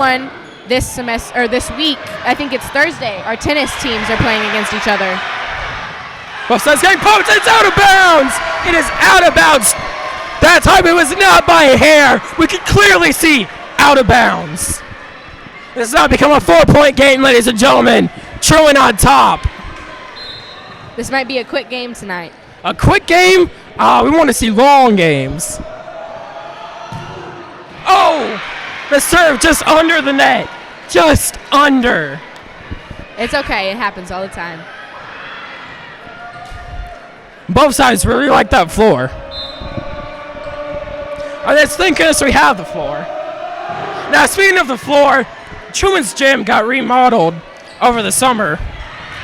one this semester or this week. I think it's Thursday. Our tennis teams are playing against each other. Both sides getting poked. It's out of bounds. It is out of bounds. That time it was not by a hair. We can clearly see out of bounds. This has now become a 4-point game, ladies and gentlemen. Truman on top. This might be a quick game tonight. A quick game? We want to see long games. Oh! The serve just under the net. Just under. It's okay. It happens all the time. Both sides really like that floor. Let's thank goodness we have the floor. Now, speaking of the floor, Truman's gym got remodeled over the summer.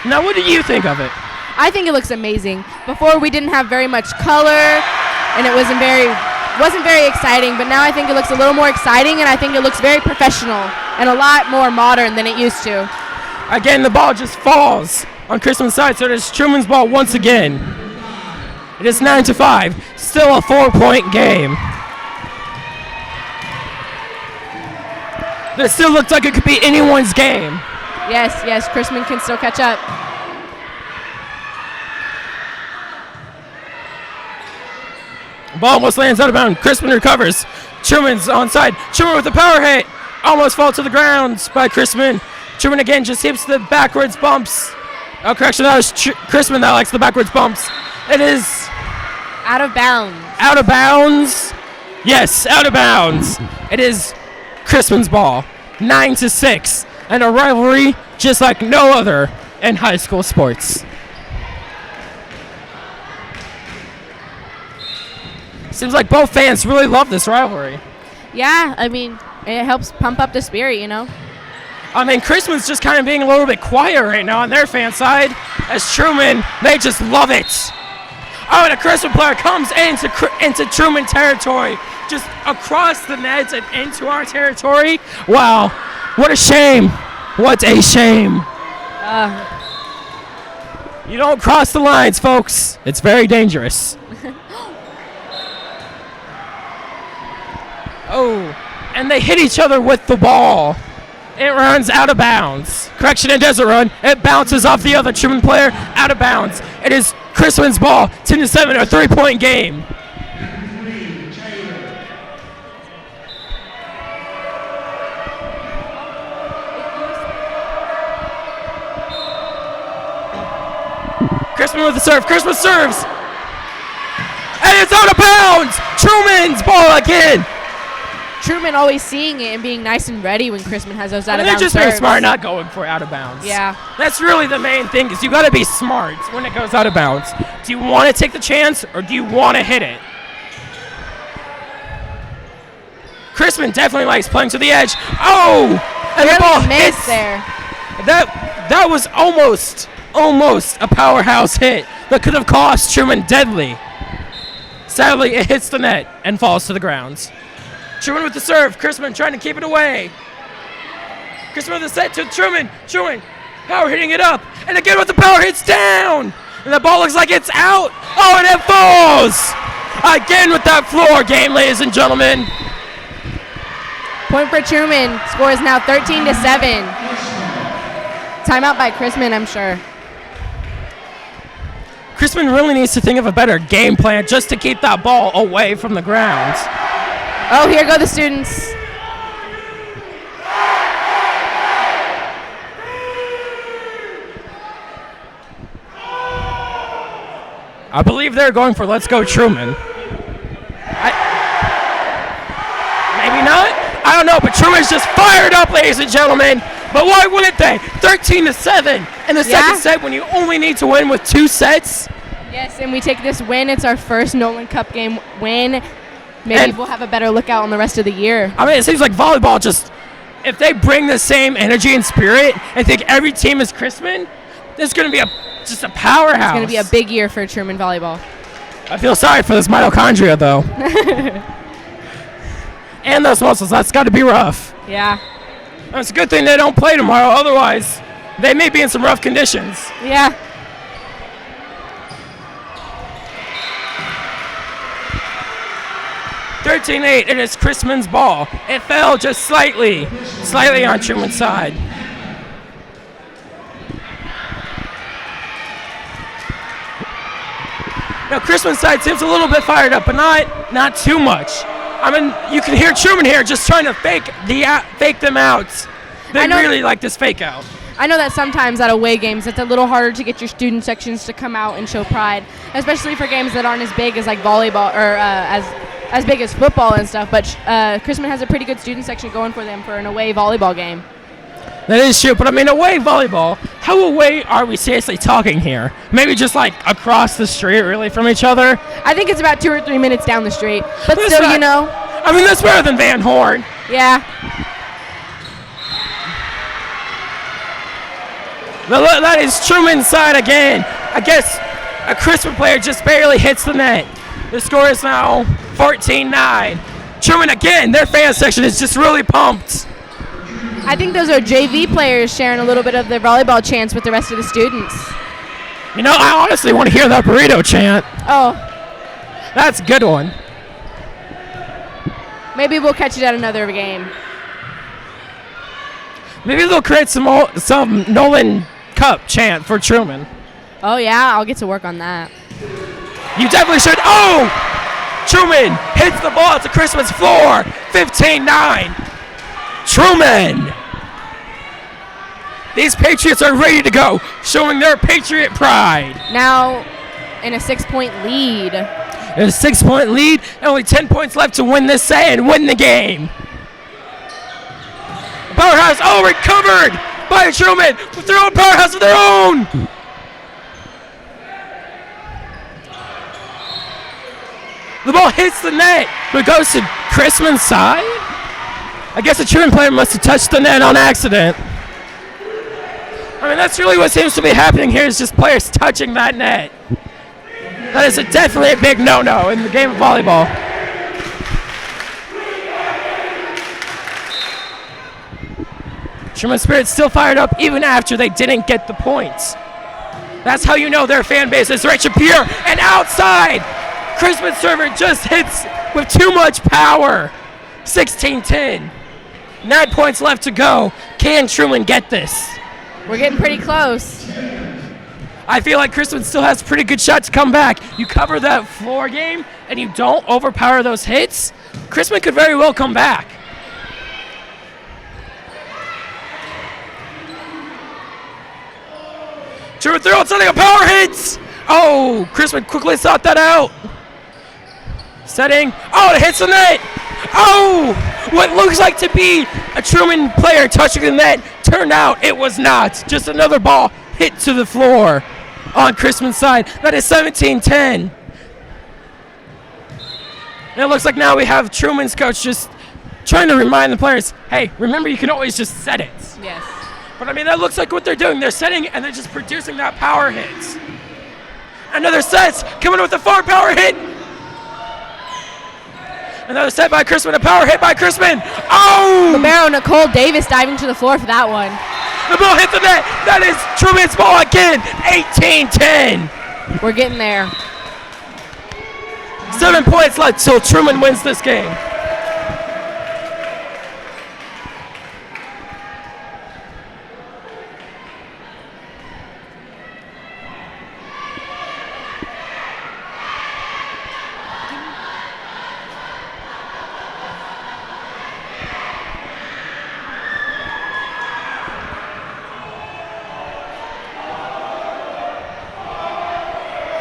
Now, what do you think of it? I think it looks amazing. Before, we didn't have very much color, and it wasn't very exciting, but now I think it looks a little more exciting, and I think it looks very professional and a lot more modern than it used to. Again, the ball just falls on Chrisman's side, so it is Truman's ball once again. It is 9-5, still a 4-point game. But it still looks like it could be anyone's game. Yes, Chrisman can still catch up. Ball almost lands out of bounds. Chrisman recovers. Truman's onside. Truman with a power hit. Almost fall to the ground by Chrisman. Truman again just hits the backwards bumps. Oh, correction, that was Chrisman that likes the backwards bumps. It is out of bounds. Out of bounds. Yes, out of bounds. It is Chrisman's ball. 9-6. And a rivalry just like no other in high school sports. Seems like both fans really love this rivalry. Yeah, I mean, it helps pump up the spirit, you know? I mean, Chrisman's just kind of being a little bit quiet right now on their fan side. As Truman, they just love it. Oh, and a Chrisman player comes into Truman territory, just across the nets and into our territory. Wow, what a shame. What a shame. You don't cross the lines, folks. It's very dangerous. Oh, and they hit each other with the ball. It runs out of bounds. Correction, it doesn't run. It bounces off the other Truman player out of bounds. It is Chrisman's ball, 10-7, a 3-point game. Chrisman with the serve. Chrisman serves. And it's out of bounds. Truman's ball again. Truman always seeing it and being nice and ready when Chrisman has those out of bounds. They're just very smart, not going for out of bounds. Yeah. That's really the main thing, is you got to be smart when it goes out of bounds. Do you want to take the chance or do you want to hit it? Chrisman definitely likes playing to the edge. Oh! And the ball hits there. That was almost a powerhouse hit that could have cost Truman deadly. Sadly, it hits the net and falls to the ground. Truman with the serve. Chrisman trying to keep it away. Chrisman with the set to Truman. Truman, power hitting it up. And again with the power hits down. And the ball looks like it's out. Oh, and it falls. Again with that floor game, ladies and gentlemen. Point for Truman. Score is now 13-7. Timeout by Chrisman, I'm sure. Chrisman really needs to think of a better game plan just to keep that ball away from the ground. Oh, here go the students. I believe they're going for Let's Go Truman. Maybe not. I don't know, but Truman's just fired up, ladies and gentlemen. But why wouldn't they? 13-7 in the second set when you only need to win with 2 sets. Yes, and we take this win. It's our first Nolan Cup game win. Maybe we'll have a better lookout on the rest of the year. I mean, it seems like volleyball just, if they bring the same energy and spirit and think every team is Chrisman, there's going to be just a powerhouse. It's going to be a big year for Truman volleyball. I feel sorry for this mitochondria, though. And those muscles, that's got to be rough. Yeah. It's a good thing they don't play tomorrow, otherwise they may be in some rough conditions. Yeah. 13-8, it is Chrisman's ball. It fell just slightly on Truman's side. Now Chrisman's side seems a little bit fired up, but not too much. I mean, you can hear Truman here just trying to fake them out. They really like this fake out. I know that sometimes at away games it's a little harder to get your student sections to come out and show pride, especially for games that aren't as big as like volleyball or as big as football and stuff. But Chrisman has a pretty good student section going for them for an away volleyball game. That is true, but I mean, away volleyball, how away are we seriously talking here? Maybe just like across the street really from each other? I think it's about 2 or 3 minutes down the street, but that's still, not, you know. I mean, that's better than Van Horn. Yeah. That is Truman's side again. I guess a Chrisman player just barely hits the net. The score is now 14-9. Truman again, their fan section is just really pumped. I think those are JV players sharing a little bit of their volleyball chants with the rest of the students. You know, I honestly want to hear that burrito chant. Oh. That's a good one. Maybe we'll catch it at another game. Maybe they'll create some Nolan Cup chant for Truman. Oh, yeah, I'll get to work on that. You definitely should. Oh! Truman hits the ball to Chrisman's floor. 15-9. Truman! These Patriots are ready to go, showing their Patriot pride. Now in a 6-point lead. In a 6-point lead, and only 10 points left to win this set and win the game. Powerhouse, recovered by Truman with their own powerhouse of their own. The ball hits the net, but goes to Chrisman's side. I guess the Truman player must have touched the net on accident. I mean, that's really what seems to be happening here is just players touching that net. That is definitely a big no-no in the game of volleyball. Truman Spirit's still fired up even after they didn't get the points. That's how you know their fan base is right. Shapir and outside. Chrisman server just hits with too much power. 16-10. 9 points left to go. Can Truman get this? We're getting pretty close. I feel like Chrisman still has a pretty good shot to come back. You cover that floor game and you don't overpower those hits, Chrisman could very well come back. Truman throw, setting up power hits. Oh, Chrisman quickly sought that out. Setting. Oh, it hits the net. Oh, what looks like to be a Truman player touching the net. Turned out it was not. Just another ball hit to the floor on Chrisman's side. That is 17-10. And it looks like now we have Truman's coach just trying to remind the players, hey, remember you can always just set it. Yes. But I mean, that looks like what they're doing. They're setting and they're just producing that power hit. Another set, coming with a forward power hit. Another set by Chrisman, a power hit by Chrisman. Oh! Libero Nicole Davis diving to the floor for that one. The ball hit the net. That is Truman's ball again. 18-10. We're getting there. 7 points left till Truman wins this game.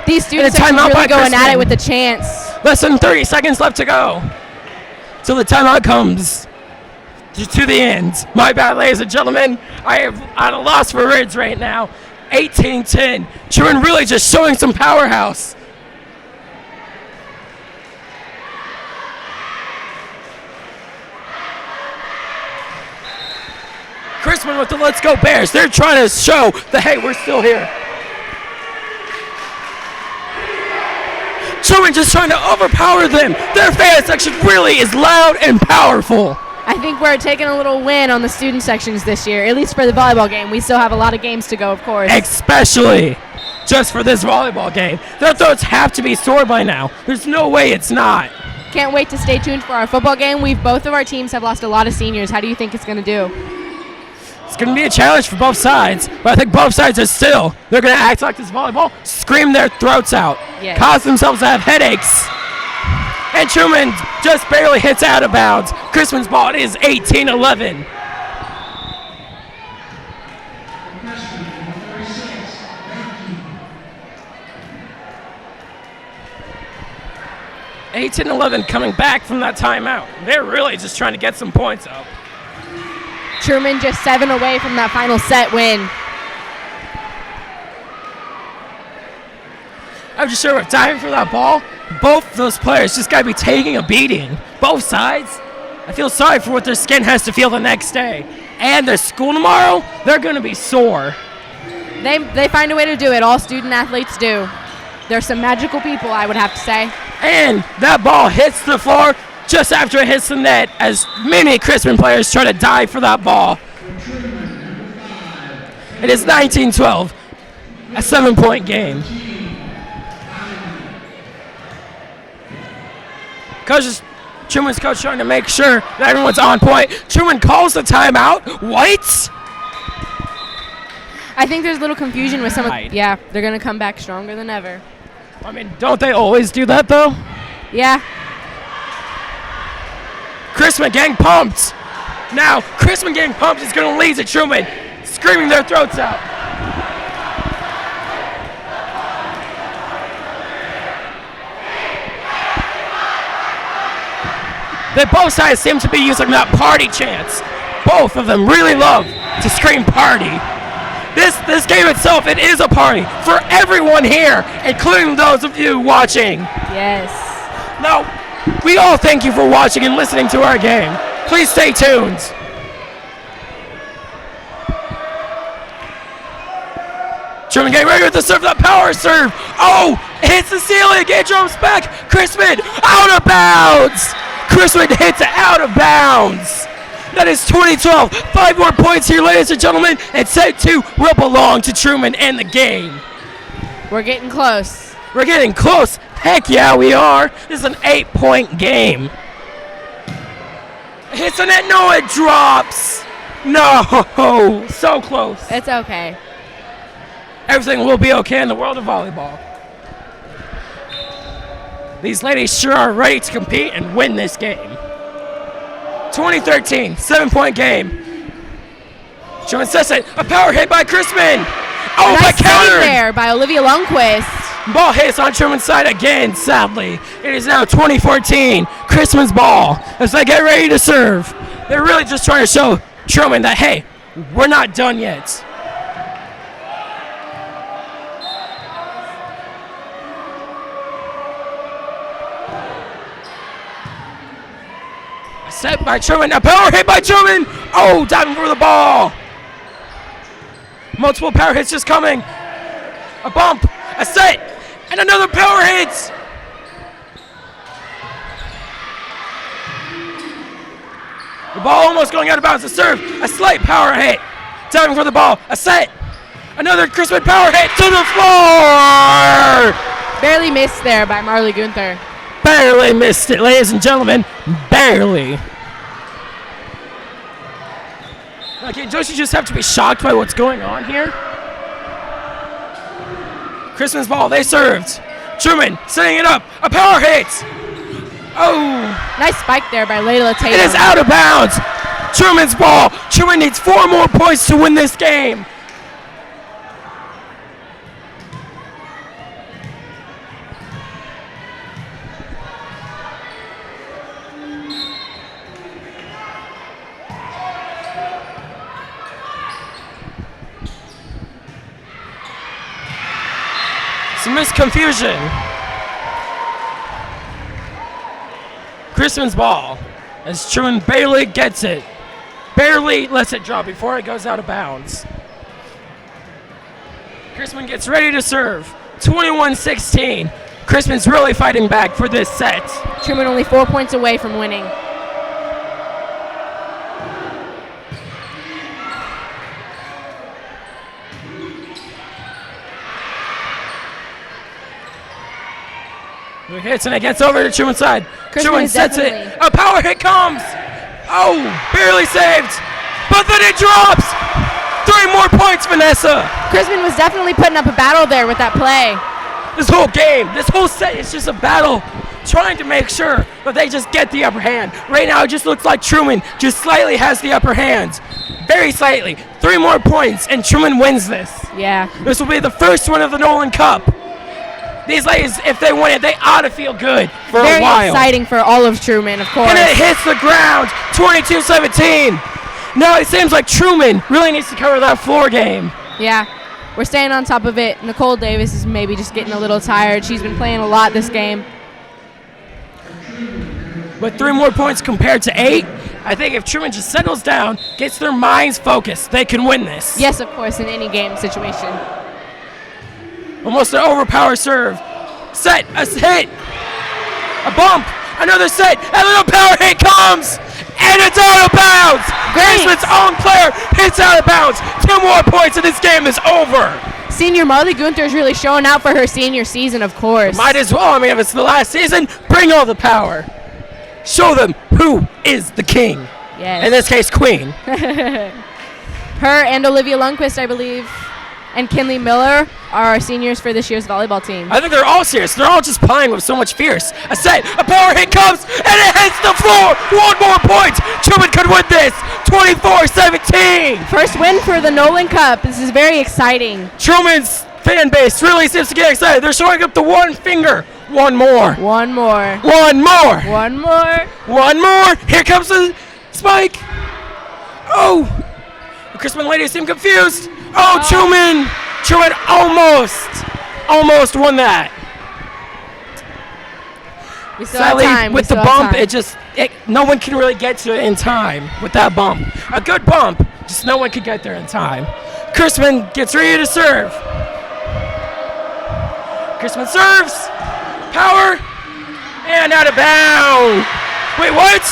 These students are really going at it with a chance. Less than 30 seconds left to go till the timeout comes to the end. My bad, ladies and gentlemen. I am at a loss for words right now. 18-10. Truman really just showing some powerhouse. Chrisman with the Let's Go Bears. They're trying to show that, hey, we're still here. Truman just trying to overpower them. Their fan section really is loud and powerful. I think we're taking a little win on the student sections this year, at least for the volleyball game. We still have a lot of games to go, of course. Especially just for this volleyball game. Their throats have to be sore by now. There's no way it's not. Can't wait to stay tuned for our football game. Both of our teams have lost a lot of seniors. How do you think it's going to do? It's going to be a challenge for both sides, but I think both sides they're going to act like this volleyball, scream their throats out, Yes. cause themselves to have headaches. And Truman just barely hits out of bounds. Chrisman's ball, it is 18-11. Coming back from that timeout. They're really just trying to get some points up. Truman just 7 away from that final set win. I'm just sure with diving for that ball, both those players just got to be taking a beating. Both sides. I feel sorry for what their skin has to feel the next day. And their school tomorrow, they're going to be sore. They find a way to do it. All student athletes do. They're some magical people, I would have to say. And that ball hits the floor just after it hits the net as many Chrisman players try to dive for that ball. It is 19-12, a 7-point game. Truman's coach trying to make sure that everyone's on point. Truman calls the timeout. What? I think there's a little confusion with some of. Yeah, they're going to come back stronger than ever. I mean, don't they always do that, though? Yeah. Chrisman getting pumped. Now, Chrisman getting pumped is going to lead to Truman screaming their throats out. They both sides seem to be using that party chants. Both of them really love to scream party. This game itself, it is a party for everyone here, including those of you watching. Yes. Now, we all thank you for watching and listening to our game. Please stay tuned. Truman getting ready to serve that power serve. Oh, it hits the ceiling. It jumps back. Chrisman out of bounds. Chrisman hits it out of bounds. That is 20-12. 5 more points here, ladies and gentlemen. And set 2 will belong to Truman and the game. We're getting close. We're getting close. Heck yeah, we are. This is an 8-point game. It hits the net. No, it drops. No. So close. It's okay. Everything will be okay in the world of volleyball. These ladies sure are ready to compete and win this game. 2013, 7-point game. Truman says it. A power hit by Chrisman. Oh, nice but countered. save there by Olivia Lundquist. Ball hits on Truman's side again, sadly. It is now 2014. Chrisman's ball as they get ready to serve. They're really just trying to show Truman that, hey, we're not done yet. Set by Truman, a power hit by Truman. Oh, diving for the ball. Multiple power hits just coming. A bump, a set, and another power hit. The ball almost going out of bounds to serve. A slight power hit. Diving for the ball, a set. Another Chrisman power hit to the floor. Barely missed there by Marley Gunther. Barely missed it, ladies and gentlemen. Barely. Okay, don't you just have to be shocked by what's going on here? Chrisman's ball, they served. Truman setting it up. A power hit. Oh. Nice spike there by Layla Tatum. It is out of bounds. Truman's ball. Truman needs 4 more points to win this game. Some misconfusion. Chrisman's ball as Truman barely gets it. Barely lets it drop before it goes out of bounds. Chrisman gets ready to serve. 21-16. Chrisman's really fighting back for this set. Truman only 4 points away from winning. Hits and it gets over to Truman's side. Chrisman Truman is sets it. definitely- A power hit comes. Oh, barely saved. But then it drops. 3 more points, Vanessa. Chrisman was definitely putting up a battle there with that play. This whole game, this whole set is just a battle trying to make sure that they just get the upper hand. Right now, it just looks like Truman just slightly has the upper hand. Very slightly. 3 more points, and Truman wins this. Yeah. This will be the first win of the Nolan Cup. These ladies, if they win it, they ought to feel good for a Very while. exciting for all of Truman, of course. And it hits the ground, 22-17. Now it seems like Truman really needs to cover that floor game. Yeah. We're staying on top of it. Nicole Davis is maybe just getting a little tired. She's been playing a lot this game. But 3 more points compared to 8. I think if Truman just settles down, gets their minds focused, they can win this. Yes, of course, in any game situation. Almost an overpower serve. Set, a hit, a bump, another set, and then a power hit comes, and it's out of bounds. Chrisman's own player hits out of bounds. 2 more points, and this game is over. Senior Marley Gunther is really showing out for her senior season, of course. Might as well. I mean, if it's the last season, bring all the power. Show them who is the king. Yes. In this case, queen. Her and Olivia Lundquist, I believe, and Kinley Miller are our seniors for this year's volleyball team. I think they're all serious. They're all just playing with so much fierce. A set, a power hit comes, and it hits the floor. 1 more point. Truman could win this. 24-17. First win for the Nolan Cup. This is very exciting. Truman's fan base really seems to get excited. They're showing up the one finger. 1 more. 1 more. 1 more. 1 more. 1 more. Here comes the spike. Oh. The Chrisman ladies seem confused. Oh, Truman. Truman almost won that. We still have Sadly, time. with the bump, no one can really get to it in time with that bump. A good bump, just no one can get there in time. Chrisman gets ready to serve. Chrisman serves. Power. And out of bounds. Wait, what?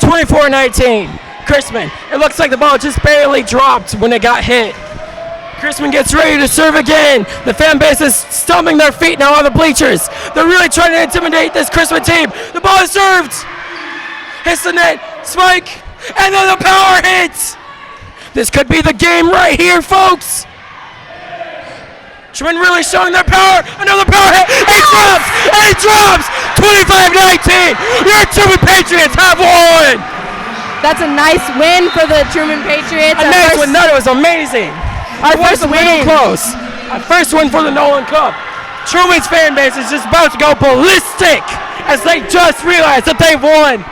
(24-19). Chrisman. It looks like the ball just barely dropped when it got hit. Chrisman gets ready to serve again. The fan base is stomping their feet now on the bleachers. They're really trying to intimidate this Chrisman team. The ball is served. Hits the net. Spike. And then the power hits. This could be the game right here, folks. Truman really showing their power. Another power hit. It drops. And it drops. 25-19. Your Truman Patriots have won. That's a nice win for the Truman Patriots. A nice win. That was amazing. Our first win. Close. Our first win for the Nolan Cup. Truman's fan base is just about to go ballistic as they just realized that they've won.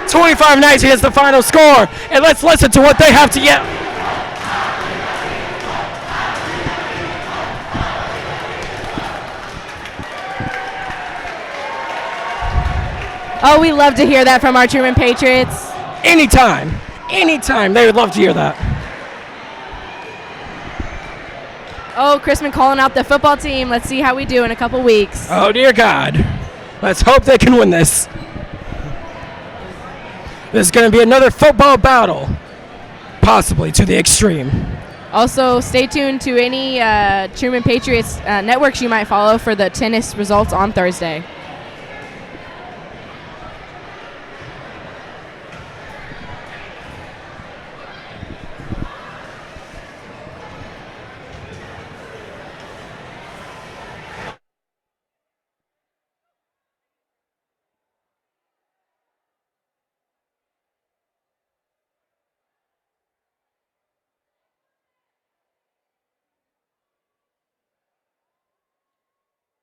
25-19 is the final score. And let's listen to what they have to yell. Oh, we love to hear that from our Truman Patriots. Anytime they would love to hear that. Oh, Chrisman calling out the football team. Let's see how we do in a couple weeks. Oh, dear God. Let's hope they can win this. This is going to be another football battle, possibly to the extreme. Also, stay tuned to any Truman Patriots networks you might follow for the tennis results on Thursday.